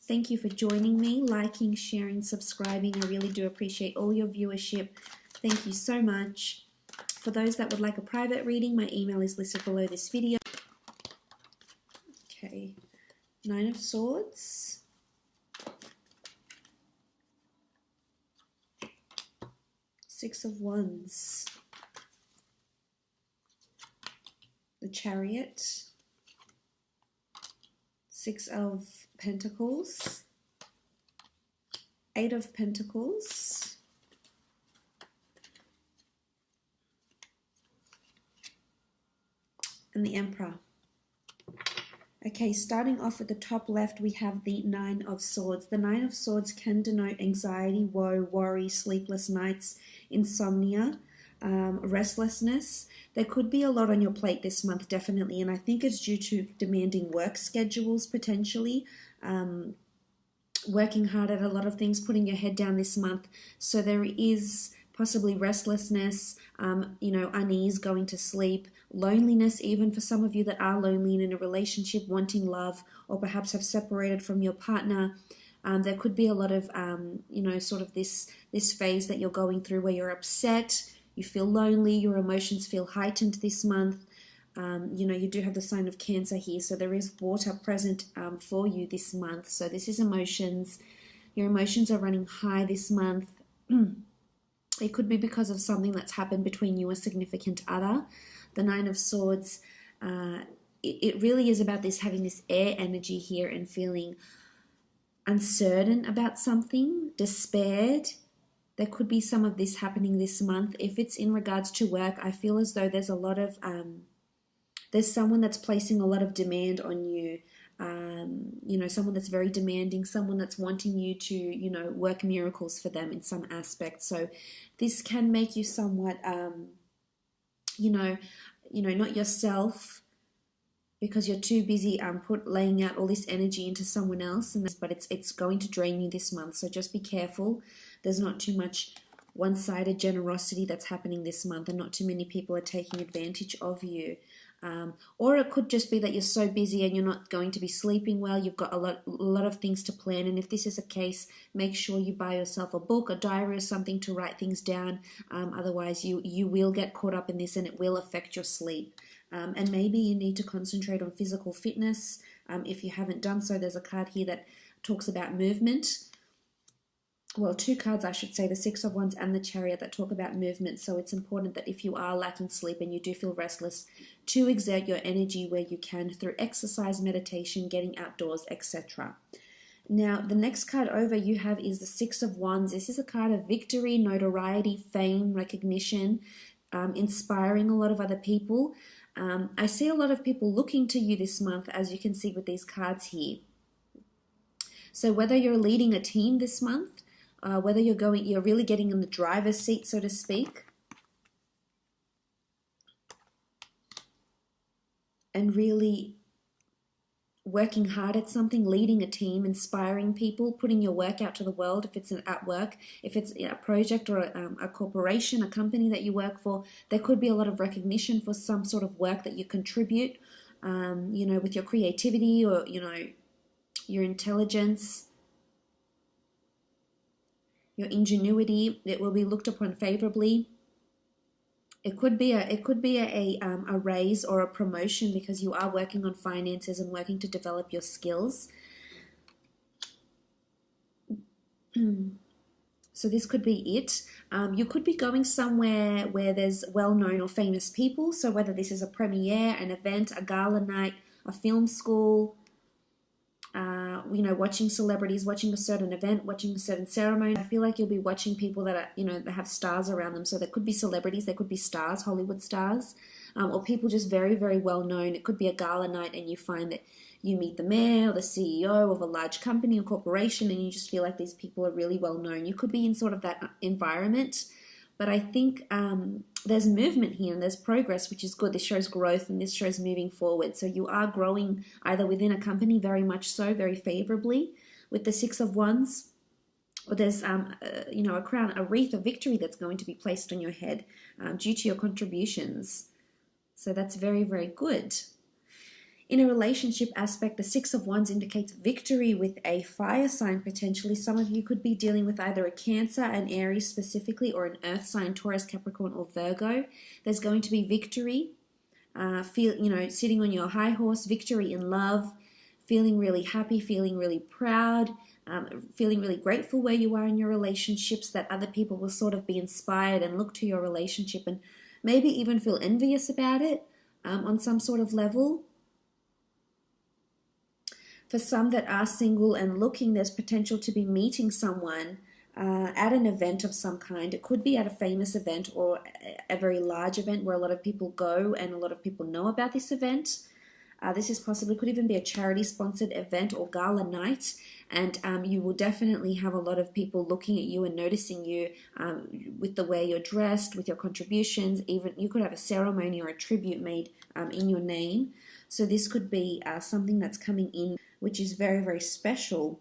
Thank you for joining me, liking, sharing, subscribing. I really do appreciate all your viewership. Thank you so much. For those that would like a private reading, my email is listed below this video. Okay, Nine of Swords. Six of Wands. The Chariot. Six of Pentacles. Eight of Pentacles. And the Emperor. Okay, starting off at the top left, we have the Nine of Swords. The Nine of Swords can denote anxiety, woe, worry, sleepless nights, insomnia, restlessness. There could be a lot on your plate this month, definitely, and I think it's due to demanding work schedules, potentially, working hard at a lot of things, putting your head down this month. So there is possibly restlessness, unease, going to sleep, loneliness, even for some of you that are lonely and in a relationship, wanting love, or perhaps have separated from your partner. There could be a lot of, sort of this phase that you're going through where you're upset, you feel lonely, your emotions feel heightened this month. You do have the sign of Cancer here, so there is water present for you this month. So this is emotions. Your emotions are running high this month. It could be because of something that's happened between you and a significant other. The Nine of Swords, it really is about this, having this air energy here and feeling uncertain about something, despaired. There could be some of this happening this month. If it's in regards to work, I feel as though there's a lot of, there's someone that's placing a lot of demand on you. Someone that's very demanding, someone that's wanting you to, work miracles for them in some aspect. So this can make you somewhat, not yourself, because you're too busy laying out all this energy into someone else, but it's going to drain you this month. So just be careful. There's not too much one-sided generosity that's happening this month, and not too many people are taking advantage of you. Or it could just be that you're so busy and you're not going to be sleeping well. You've got a lot of things to plan, and if this is a case, make sure you buy yourself a book, a diary, or something to write things down. Otherwise, you will get caught up in this, and it will affect your sleep. And maybe you need to concentrate on physical fitness. If you haven't done so, there's a card here that talks about movement. Well, two cards, I should say, the Six of Wands and the Chariot, that talk about movement. So it's important that if you are lacking sleep and you do feel restless, to exert your energy where you can through exercise, meditation, getting outdoors, etc. Now, the next card over you have is the Six of Wands. This is a card of victory, notoriety, fame, recognition, inspiring a lot of other people. I see a lot of people looking to you this month, as you can see with these cards here. So whether you're leading a team this month, whether you're really getting in the driver's seat, so to speak, and really working hard at something, leading a team, inspiring people, putting your work out to the world. If it's at work, if it's a project or a corporation, a company that you work for, there could be a lot of recognition for some sort of work that you contribute, with your creativity or, your intelligence, your ingenuity. It will be looked upon favorably. It could be a raise or a promotion because you are working on finances and working to develop your skills. So this could be it. You could be going somewhere where there's well-known or famous people. So whether this is a premiere, an event, a gala night, a film school, watching celebrities, watching a certain event, watching a certain ceremony. I feel like you'll be watching people that are, that have stars around them. So there could be celebrities, there could be stars, Hollywood stars, or people just very, very well known. It could be a gala night and you find that you meet the mayor or the CEO of a large company or corporation and you just feel like these people are really well known. You could be in sort of that environment. But I think there's movement here and there's progress, which is good. This shows growth and this shows moving forward. So you are growing either within a company, very much so, very favorably with the Six of Wands, or there's a crown, a wreath of victory that's going to be placed on your head due to your contributions. So that's very, very good. In a relationship aspect, the Six of Wands indicates victory with a fire sign potentially. Some of you could be dealing with either a Cancer, an Aries specifically, or an Earth sign, Taurus, Capricorn, or Virgo. There's going to be victory. Sitting on your high horse, victory in love, feeling really happy, feeling really proud, feeling really grateful where you are in your relationships, that other people will sort of be inspired and look to your relationship and maybe even feel envious about it on some sort of level. For some that are single and looking, there's potential to be meeting someone at an event of some kind. It could be at a famous event or a very large event where a lot of people go and a lot of people know about this event. This is possibly, could even be a charity-sponsored event or gala night, and you will definitely have a lot of people looking at you and noticing you with the way you're dressed, with your contributions. Even you could have a ceremony or a tribute made in your name. So this could be something that's coming in, which is very, very special.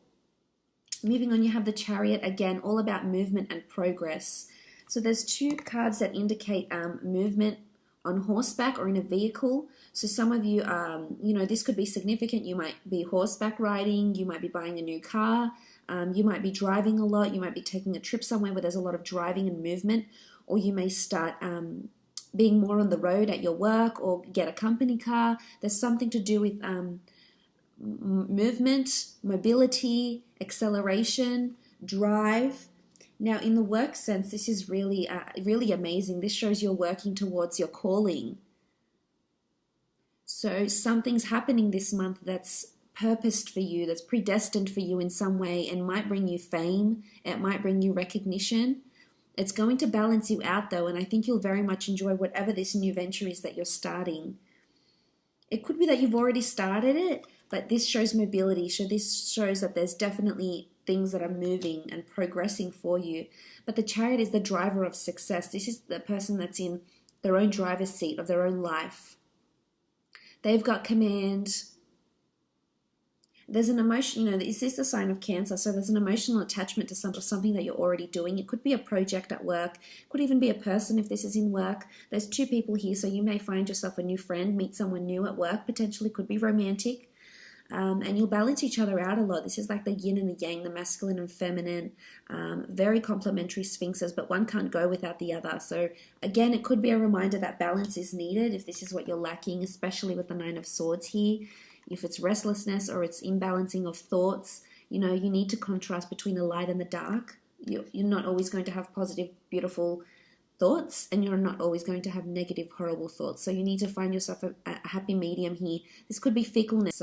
Moving on, you have the Chariot, again, all about movement and progress. So there's two cards that indicate movement on horseback or in a vehicle. So some of you, this could be significant. You might be horseback riding, you might be buying a new car, you might be driving a lot, you might be taking a trip somewhere where there's a lot of driving and movement, or you may start being more on the road at your work or get a company car. There's something to do with movement, mobility, acceleration, drive. Now, in the work sense, this is really, really amazing. This shows you're working towards your calling. So something's happening this month that's purposed for you, that's predestined for you in some way, and might bring you fame. It might bring you recognition. It's going to balance you out, though, and I think you'll very much enjoy whatever this new venture is that you're starting. It could be that you've already started it, but this shows mobility. So this shows that there's definitely things that are moving and progressing for you. But the Chariot is the driver of success. This is the person that's in their own driver's seat of their own life. They've got command. There's an emotion, this is the sign of Cancer, so there's an emotional attachment to something that you're already doing. It could be a project at work. It could even be a person if this is in work. There's two people here, so you may find yourself a new friend, meet someone new at work, potentially could be romantic. And you'll balance each other out a lot. This is like the yin and the yang, the masculine and feminine, very complementary sphinxes, but one can't go without the other. So again, it could be a reminder that balance is needed if this is what you're lacking, especially with the Nine of Swords here. If it's restlessness or it's imbalancing of thoughts, you need to contrast between the light and the dark. You're not always going to have positive, beautiful thoughts, and you're not always going to have negative, horrible thoughts. So you need to find yourself a happy medium here. This could be fickleness.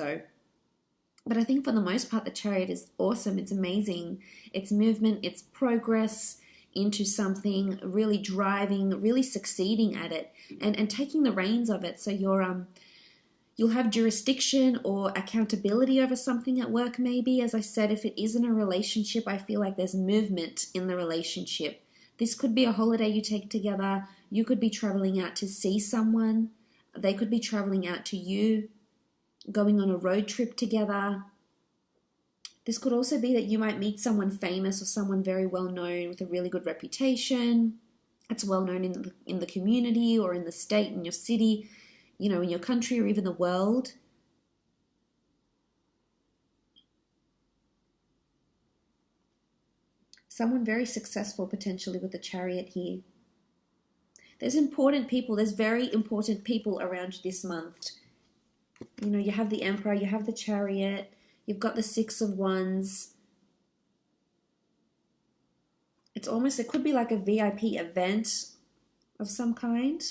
But I think for the most part, the Chariot is awesome. It's amazing. It's movement, it's progress into something, really driving, really succeeding at it, and taking the reins of it. So you'll have jurisdiction or accountability over something at work maybe. As I said, if it isn't a relationship, I feel like there's movement in the relationship. This could be a holiday you take together. You could be traveling out to see someone. They could be traveling out to you, going on a road trip together. This could also be that you might meet someone famous or someone very well known with a really good reputation. It's well known in the community or in the state, in your city, in your country or even the world. Someone very successful potentially with the Chariot here. There's very important people around this month. You have the Emperor, you have the Chariot, you've got the Six of Wands. It could be like a VIP event of some kind.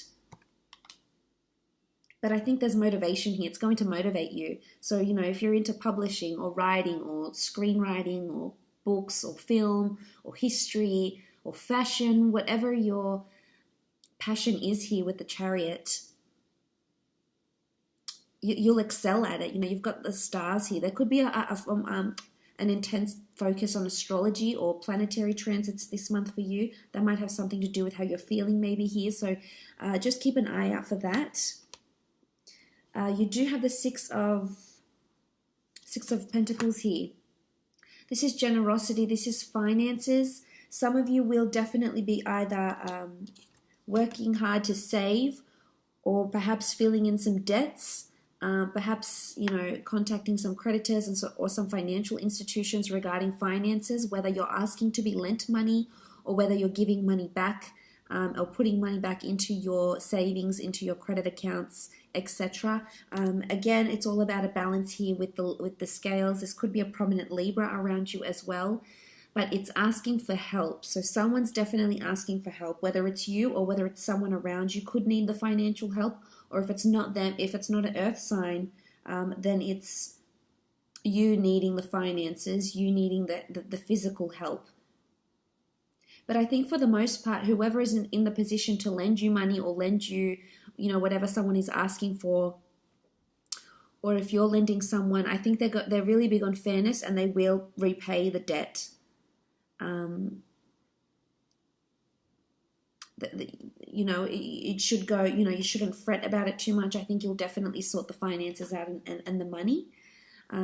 But I think there's motivation here. It's going to motivate you. So, if you're into publishing or writing or screenwriting or books or film or history or fashion, whatever your passion is here with the Chariot, you'll excel at it. You've got the stars here. There could be an intense focus on astrology or planetary transits this month for you. That might have something to do with how you're feeling maybe here. So just keep an eye out for that. You do have the Six of Pentacles here. This is generosity. This is finances. Some of you will definitely be either working hard to save or perhaps filling in some debts. Perhaps, you know, contacting some creditors and or some financial institutions regarding finances, whether you're asking to be lent money or whether you're giving money back, or putting money back into your savings, into your credit accounts, etc. Again, it's all about a balance here with the scales. This could be a prominent Libra around you as well, but it's asking for help. So someone's definitely asking for help, whether it's you or whether it's someone around you could need the financial help. Or if it's not them, if it's not an earth sign, then it's you needing the finances, you needing the physical help. But I think for the most part, whoever is in the position to lend you money or lend you, you know, whatever someone is asking for, or if you're lending someone, I think they're really big on fairness and they will repay the debt. You know, it should go, you know, you shouldn't fret about it too much. I think you'll definitely sort the finances out and the money,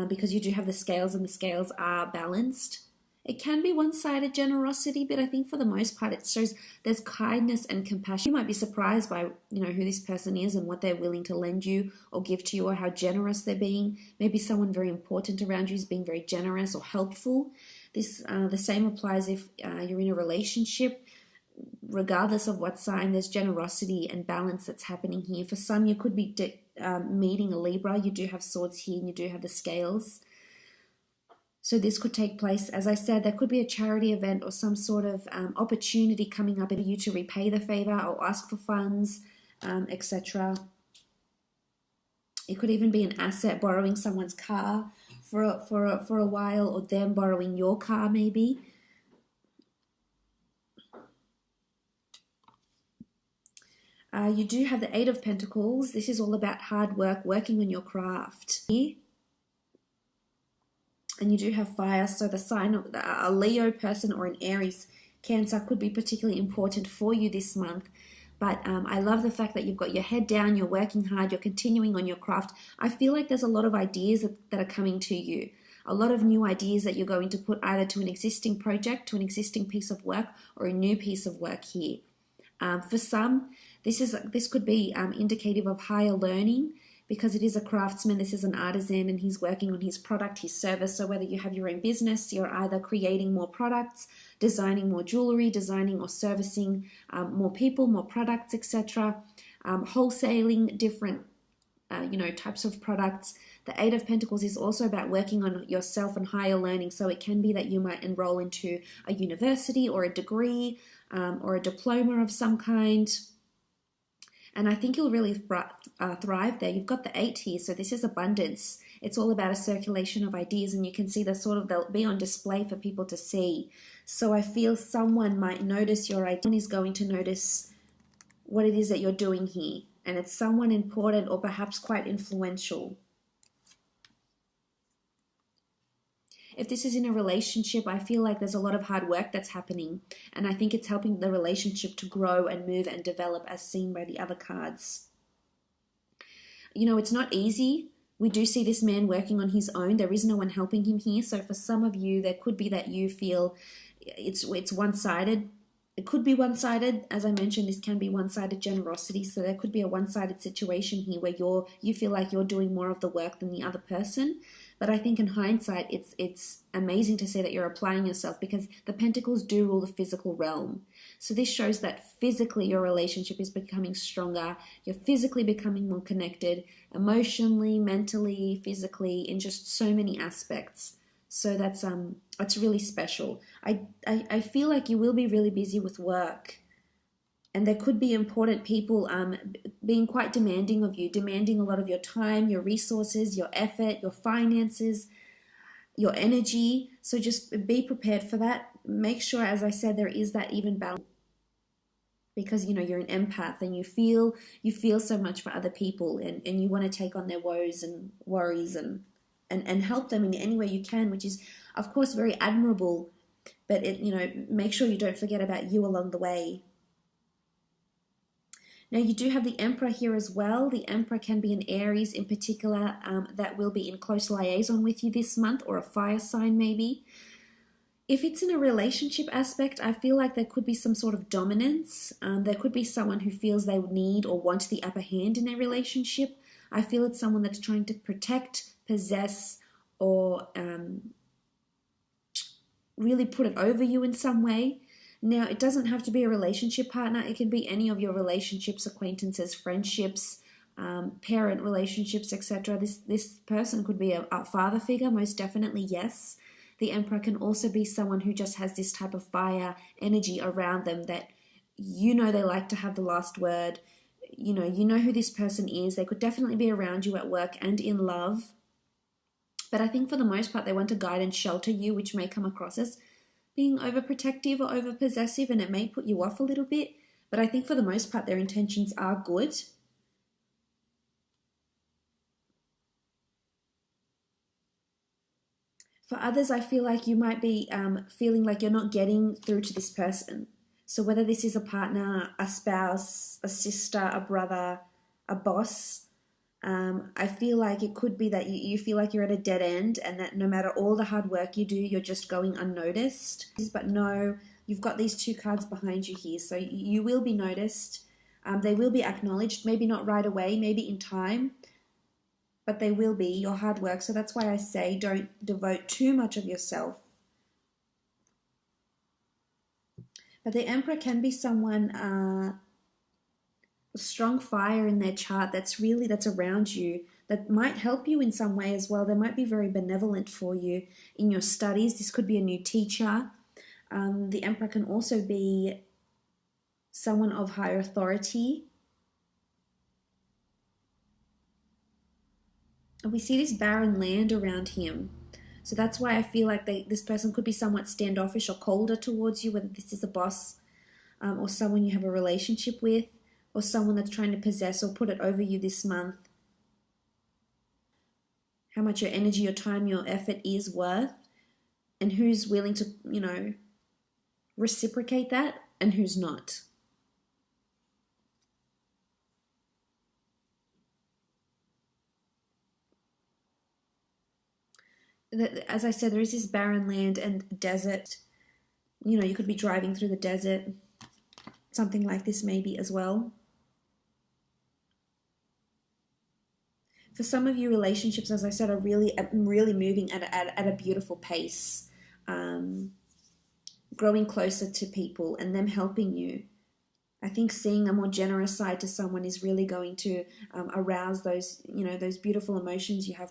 because you do have the scales and the scales are balanced. It can be one-sided generosity, but I think for the most part it shows there's kindness and compassion. You might be surprised by, you know, who this person is and what they're willing to lend you or give to you, or how generous they're being. Maybe someone very important around you is being very generous or helpful. This the same applies if you're in a relationship. Regardless of what sign, there's generosity and balance that's happening here. For some, you could be meeting a Libra. You do have swords here and you do have the scales. So this could take place, as I said, there could be a charity event or some sort of opportunity coming up for you to repay the favor or ask for funds, etc. It could even be an asset, borrowing someone's car for a while, or them borrowing your car maybe. You do have the Eight of Pentacles. This is all about hard work, working on your craft. And you do have fire, so the sign of a Leo person or an Aries, Cancer could be particularly important for you this month. But I love the fact that you've got your head down, you're working hard, you're continuing on your craft. I feel like there's a lot of ideas that are coming to you. A lot of new ideas that you're going to put either to an existing project, to an existing piece of work, or a new piece of work here. For some, this could be indicative of higher learning, because it is a craftsman, this is an artisan, and he's working on his product, his service. So whether you have your own business, you're either creating more products, designing more jewelry, designing or servicing more people, more products, etc. Wholesaling different types of products. The Eight of Pentacles is also about working on yourself and higher learning. So it can be that you might enroll into a university or a degree or a diploma of some kind. And I think you'll really thrive there. You've got the 8 here, so this is abundance. It's all about a circulation of ideas, and you can see they'll be on display for people to see. So I feel someone might notice your idea. Someone is going to notice what it is that you're doing here, and it's someone important or perhaps quite influential. If this is in a relationship, I feel like there's a lot of hard work that's happening, and I think it's helping the relationship to grow and move and develop, as seen by the other cards. You know, it's not easy. We do see this man working on his own. There is no one helping him here. So for some of you, there could be that you feel it's one-sided. It could be one-sided. As I mentioned, this can be one-sided generosity. So there could be a one-sided situation here where you feel like you're doing more of the work than the other person. But I think in hindsight, it's amazing to say that you're applying yourself, because the Pentacles do rule the physical realm. So this shows that physically your relationship is becoming stronger. You're physically becoming more connected, emotionally, mentally, physically, in just so many aspects. So that's really special. I feel like you will be really busy with work. And there could be important people being quite demanding of you, demanding a lot of your time, your resources, your effort, your finances, your energy. So just be prepared for that. Make sure, as I said, there is that even balance, because you know you're an empath and you feel so much for other people, and you want to take on their woes and worries and help them in any way you can, which is of course very admirable. But make sure you don't forget about you along the way. Now you do have the Emperor here as well. The Emperor can be an Aries in particular that will be in close liaison with you this month, or a fire sign maybe. If it's in a relationship aspect, I feel like there could be some sort of dominance. There could be someone who feels they need or want the upper hand in a relationship. I feel it's someone that's trying to protect, possess, or really put it over you in some way. Now, it doesn't have to be a relationship partner. It can be any of your relationships, acquaintances, friendships, parent relationships, etc. This person could be a father figure, most definitely, yes. The Emperor can also be someone who just has this type of fire energy around them that you know they like to have the last word. You know who this person is. They could definitely be around you at work and in love. But I think for the most part, they want to guide and shelter you, which may come across as being overprotective or overpossessive, and it may put you off a little bit. But I think for the most part, their intentions are good. For others, I feel like you might be feeling like you're not getting through to this person. So whether this is a partner, a spouse, a sister, a brother, a boss, I feel like it could be that you feel like you're at a dead end, and that no matter all the hard work you do, you're just going unnoticed. But no, you've got these two cards behind you here, so you will be noticed. They will be acknowledged, maybe not right away, maybe in time, but they will be your hard work. So that's why I say don't devote too much of yourself. But the Emperor can be someone strong fire in their chart that's around you, that might help you in some way as well. They might be very benevolent for you in your studies. This could be a new teacher. The Emperor can also be someone of higher authority. And we see this barren land around him. So that's why I feel like this person could be somewhat standoffish or colder towards you, whether this is a boss or someone you have a relationship with, or someone that's trying to possess or put it over you this month. How much your energy, your time, your effort is worth, and who's willing to, reciprocate that and who's not. As I said, there is this barren land and desert. You could be driving through the desert. Something like this maybe as well. For some of you, relationships, as I said, are really moving at a beautiful pace, growing closer to people and them helping you. I think seeing a more generous side to someone is really going to arouse those beautiful emotions you have